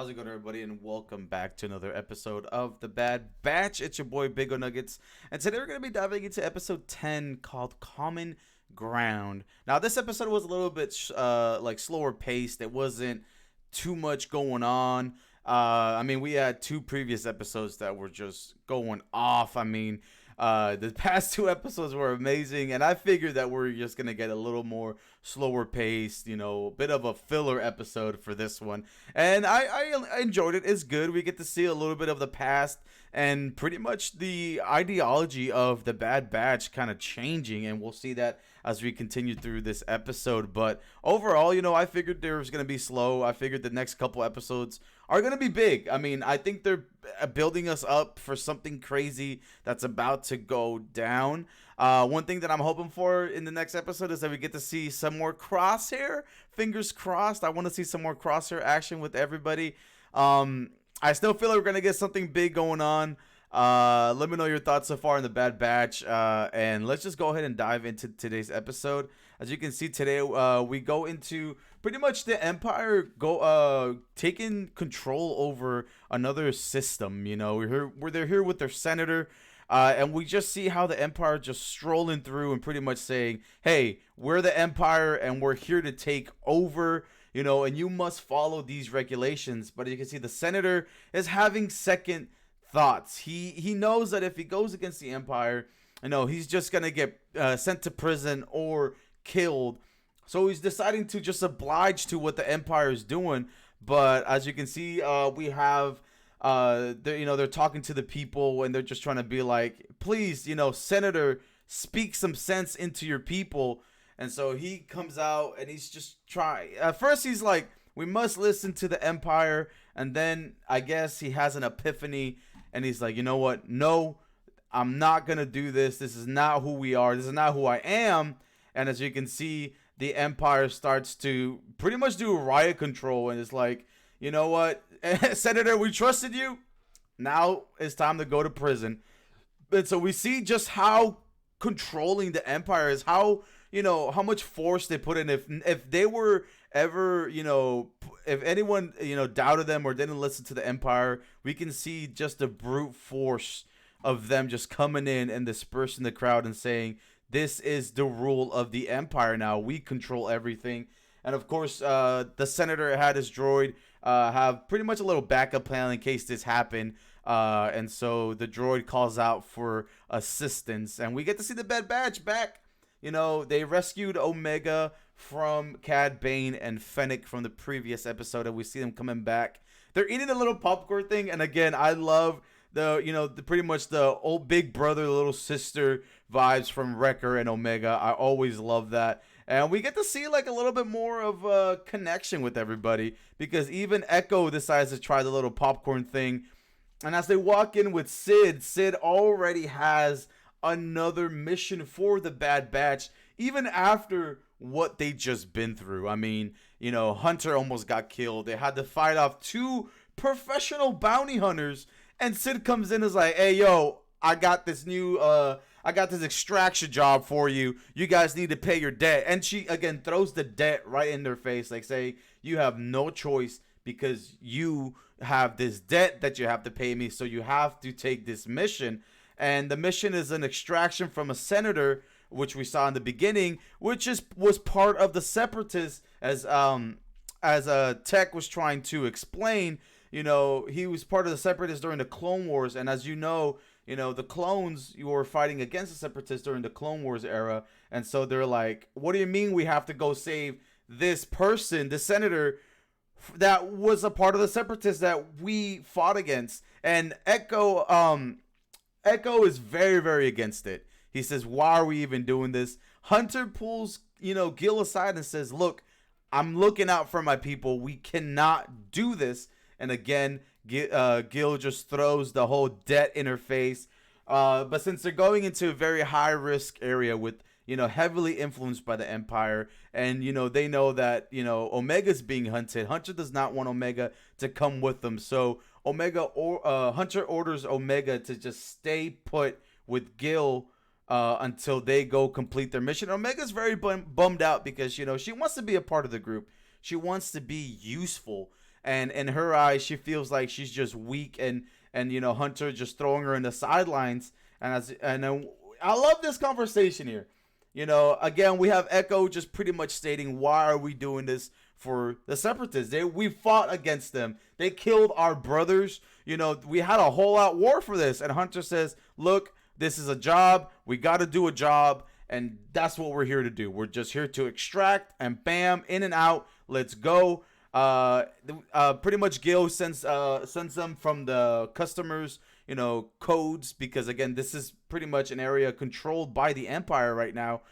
How's it going, everybody? And welcome back to another episode of The Bad Batch. It's your boy, Big O Nuggets. And today we're going to be diving into episode 10 called Common Ground. Now, this episode was a little bit slower paced. It wasn't too much going on. We had two previous episodes that were just going off. The past two episodes were amazing, and I figured that we're just gonna get a little more slower paced, a bit of a filler episode for this one. And I enjoyed it. It's good. We get to see a little bit of the past and pretty much the ideology of the Bad Batch kind of changing, and we'll see that as we continue through this episode. But overall, I figured there was gonna be slow. I figured the next couple episodes are going to be big. I think they're building us up for something crazy that's about to go down. One thing that I'm hoping for in the next episode is that we get to see some more Crosshair. Fingers crossed. I want to see some more Crosshair action with everybody. I still feel like we're going to get something big going on. Let me know your thoughts so far in the Bad Batch. And let's just go ahead and dive into today's episode. As you can see today, we go into pretty much the Empire taking control over another system. They're here with their senator, and we just see how the Empire just strolling through and pretty much saying, "Hey, we're the Empire, and we're here to take over." And you must follow these regulations. But you can see the senator is having second thoughts. He knows that if he goes against the Empire, he's just gonna get sent to prison or killed. So he's deciding to just oblige to what the Empire is doing. But as you can see, we have they're talking to the people, and they're just trying to be like, please, Senator, speak some sense into your people. And so he comes out and he's just trying. At first he's like, we must listen to the Empire, and then I guess he has an epiphany and he's like, you know what? No, I'm not gonna do this. This is not who we are. This is not who I am. And as you can see, the Empire starts to pretty much do riot control, and it's like, you know what, Senator, we trusted you. Now it's time to go to prison. And so we see just how controlling the Empire is, how much force they put in. If they were ever, if anyone, doubted them or didn't listen to the Empire, we can see just the brute force of them just coming in and dispersing the crowd and saying, this is the rule of the Empire now. We control everything. And of course, the senator had his droid have pretty much a little backup plan in case this happened. And so the droid calls out for assistance. And we get to see the Bad Batch back. They rescued Omega from Cad Bane and Fennec from the previous episode. And we see them coming back. They're eating a little popcorn thing. And again, I love the pretty much the old big brother, little sister vibes from Wrecker and Omega. I always love that. And we get to see like a little bit more of a connection with everybody, because even Echo decides to try the little popcorn thing. And as they walk in with Sid already has another mission for the Bad Batch, even after what they just been through. Hunter almost got killed. They had to fight off two professional bounty hunters. And Sid comes in and is like, hey, yo, I got this extraction job for you. You guys need to pay your debt. And she, again, throws the debt right in their face. Like, say, you have no choice because you have this debt that you have to pay me. So you have to take this mission. And the mission is an extraction from a senator, which we saw in the beginning, which was part of the Separatists, as Tech was trying to explain. He was part of the Separatists during the Clone Wars, and as the clones, you were fighting against the Separatists during the Clone Wars era, and so they're like, what do you mean we have to go save this person, the senator, that was a part of the Separatists that we fought against? And Echo is very, very against it. He says, why are we even doing this? Hunter pulls, Gil aside and says, look, I'm looking out for my people. We cannot do this. And again, Gil just throws the whole debt in her face. But since they're going into a very high risk area with, heavily influenced by the Empire, and, they know that, Omega's being hunted. Hunter does not want Omega to come with them. So Hunter orders Omega to just stay put with Gil until they go complete their mission. Omega's very bummed out because, she wants to be a part of the group. She wants to be useful. and in her eyes, she feels like she's just weak, and Hunter just throwing her in the sidelines. And I love this conversation here. Again, we have Echo just pretty much stating, why are we doing this for the Separatists? We fought against them. They killed our brothers. We had a whole out war for this. And Hunter says, look, this is a job. We got to do a job. And that's what we're here to do. We're just here to extract, and bam, in and out. Let's go. Pretty much Gil sends them from the customers, codes, because again, this is pretty much an area controlled by the Empire right now.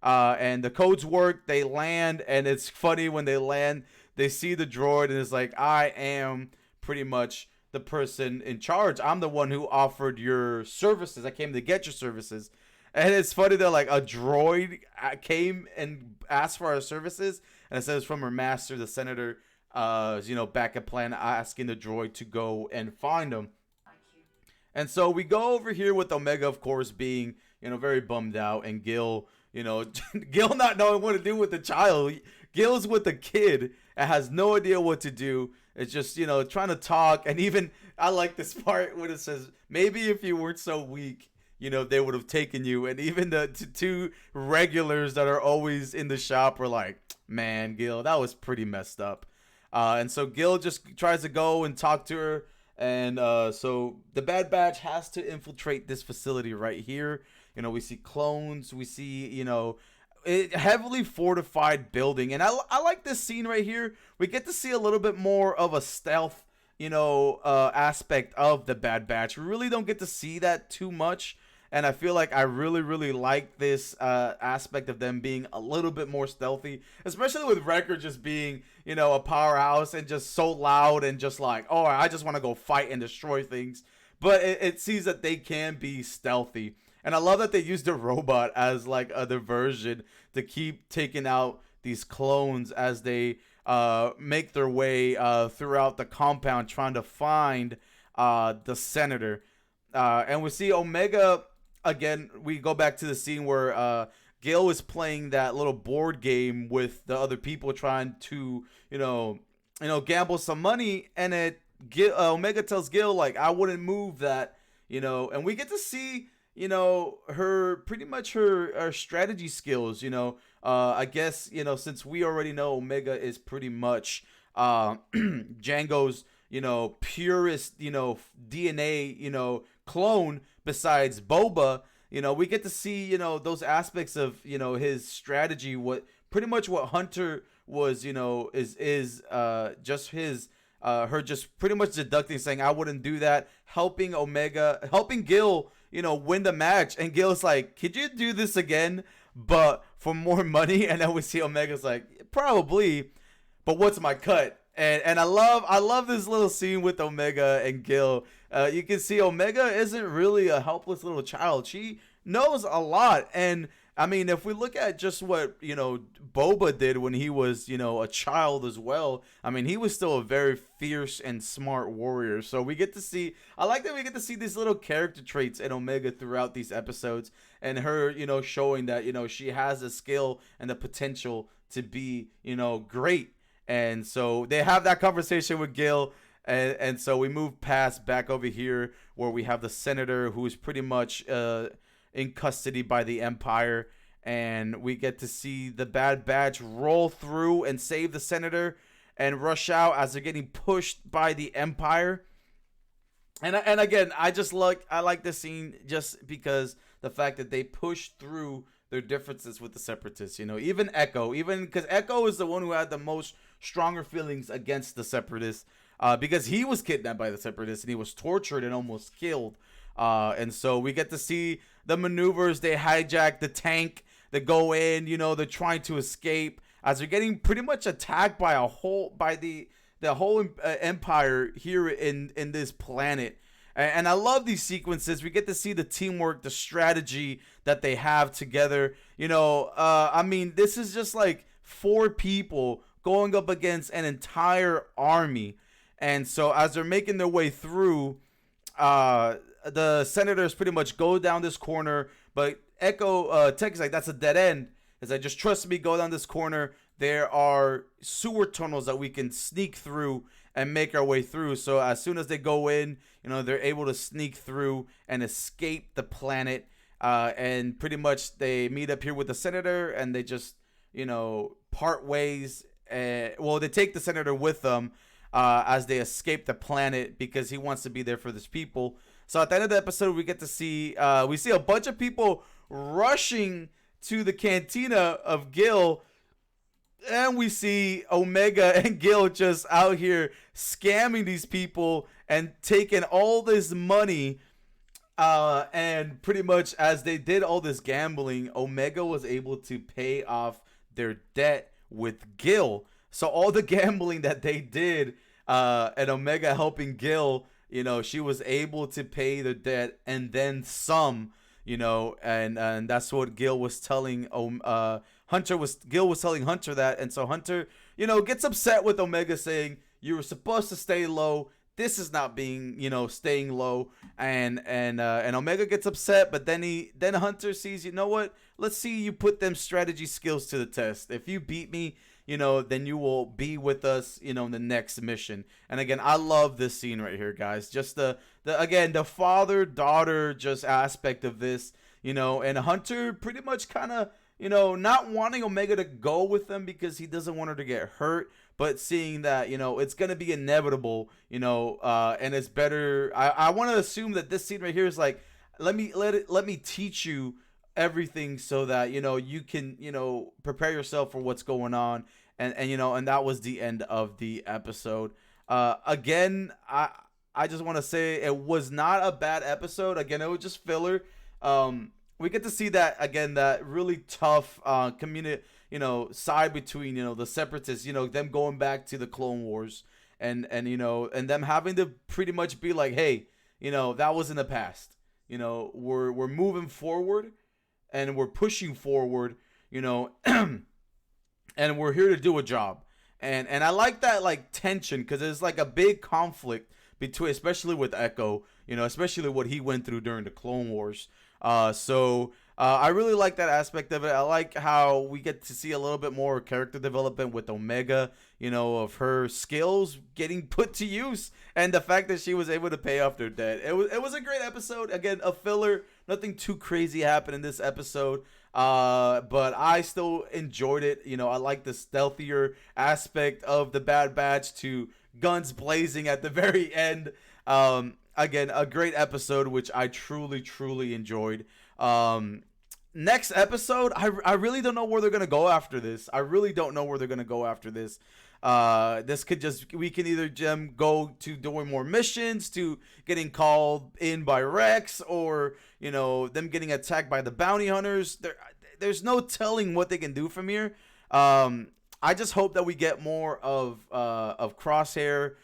And the codes work. They land, and it's funny when they land, they see the droid, and it's like, I am pretty much the person in charge. I'm the one who offered your services. I came to get your services. And it's funny that like a droid came and asked for our services, and it says from her master, the senator, backup plan, asking the droid to go and find him. And so we go over here with Omega, of course, being very bummed out, and Gil, Gil not knowing what to do with the child. Gil's with the kid and has no idea what to do. It's just trying to talk, and even I like this part when it says, maybe if you weren't so weak, they would have taken you. And even the two regulars that are always in the shop were like, man, Gil, that was pretty messed up. And so Gil just tries to go and talk to her. And so the Bad Batch has to infiltrate this facility right here. We see clones. We see, a heavily fortified building. And I like this scene right here. We get to see a little bit more of a stealth, aspect of the Bad Batch. We really don't get to see that too much. And I feel like I really, really like this aspect of them being a little bit more stealthy, especially with Wrecker just being, a powerhouse and just so loud and just like, oh, I just want to go fight and destroy things. But it sees that they can be stealthy. And I love that they used a robot as like a diversion to keep taking out these clones as they make their way throughout the compound trying to find the senator. And we see Omega. Again, we go back to the scene where Gil is playing that little board game with the other people, trying to, gamble some money, and Omega tells Gil like, I wouldn't move that, and we get to see, her pretty much her strategy skills. I guess since we already know Omega is pretty much Django's purest DNA clone besides Boba. We get to see those aspects of his strategy, what Hunter was is just his her just pretty much deducting, saying I wouldn't do that, helping Gil win the match. And Gil's like, could you do this again but for more money? And then we see Omega's like, probably, but what's my cut? And I love this little scene with Omega and Gil. You can see Omega isn't really a helpless little child. She knows a lot. And I mean, if we look at just what Boba did when he was a child as well, I mean, he was still a very fierce and smart warrior. So we get to see, I like that we get to see these little character traits in Omega throughout these episodes, and her showing that she has the skill and the potential to be great. And so they have that conversation with Gil. And so we move past back over here where we have the senator, who is pretty much in custody by the Empire. And we get to see the Bad Batch roll through and save the senator and rush out as they're getting pushed by the Empire. And again, I like this scene just because the fact that they push through their differences with the Separatists. Even Echo, because Echo is the one who had the most stronger feelings against the Separatists, because he was kidnapped by the Separatists and he was tortured and almost killed. And so we get to see the maneuvers. They hijack the tank. They go in. They're trying to escape as they're getting pretty much attacked by the whole Empire here in this planet. And I love these sequences. We get to see the teamwork, the strategy that they have together. I mean, this is just like 4 people going up against an entire army. And so as they're making their way through, the senators pretty much go down this corner. But Echo Tech is like, that's a dead end. It's like, just trust me, go down this corner. There are sewer tunnels that we can sneak through and make our way through. So as soon as they go in, they're able to sneak through and escape the planet. And pretty much they meet up here with the senator, and they just, part ways. Well, they take the senator with them as they escape the planet because he wants to be there for his people. So at the end of the episode, we get to see we see a bunch of people rushing to the cantina of Gil, and we see Omega and Gil just out here scamming these people and taking all this money. And pretty much as they did all this gambling, Omega was able to pay off their debt with Gil. So all the gambling that they did, and Omega helping Gil, she was able to pay the debt and then some, and that's what Gil was telling Gil was telling Hunter that. And so Hunter, gets upset with Omega, saying, you were supposed to stay low. This is not being, staying low. And Omega gets upset, but then Hunter sees, you know what? Let's see you put them strategy skills to the test. If you beat me, then you will be with us, in the next mission. And again, I love this scene right here, guys. Just the father-daughter just aspect of this, and Hunter pretty much kind of, not wanting Omega to go with them because he doesn't want her to get hurt, but seeing that, it's going to be inevitable, and it's better. I want to assume that this scene right here is like, let me teach you everything so that, you can, prepare yourself for what's going on. And that was the end of the episode. Again, I just want to say it was not a bad episode. Again, it was just filler. We get to see that, again, that really tough community, side between, the separatists, them going back to the Clone Wars and them having to pretty much be like, hey, that was in the past. We're moving forward and we're pushing forward, and we're here to do a job. And I like that, like, tension, because there's like a big conflict between, especially with Echo, especially what he went through during the Clone Wars. So I really like that aspect of it. I like how we get to see a little bit more character development with Omega, of her skills getting put to use, and the fact that she was able to pay off their debt. It was a great episode. Again, a filler. Nothing too crazy happened in this episode. But I still enjoyed it. I like the stealthier aspect of the Bad Batch to guns blazing at the very end. Again, a great episode, which I truly enjoyed. Next episode, I really don't know where they're gonna go after this. This could just, we can either go to doing more missions, to getting called in by Rex, or them getting attacked by the bounty hunters. There's no telling what they can do from here. I just hope that we get more of Crosshair,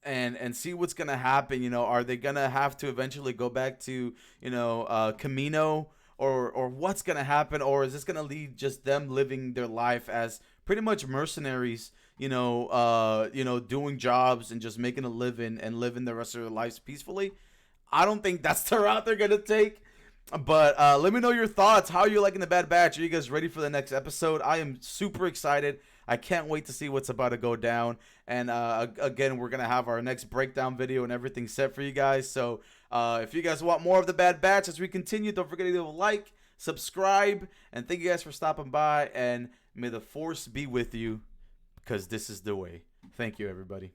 and see what's gonna happen. Are they gonna have to eventually go back to Kamino, or what's gonna happen, or is this gonna lead just them living their life as pretty much mercenaries, doing jobs and just making a living and living the rest of their lives peacefully? I don't think that's the route they're gonna take. But let me know your thoughts. How are you liking the Bad Batch? Are you guys ready for the next episode? I am super excited. I can't wait to see what's about to go down. And again, we're going to have our next breakdown video and everything set for you guys. So if you guys want more of the Bad Batch as we continue, don't forget to leave a like, subscribe, and thank you guys for stopping by. And may the Force be with you, because this is the way. Thank you, everybody.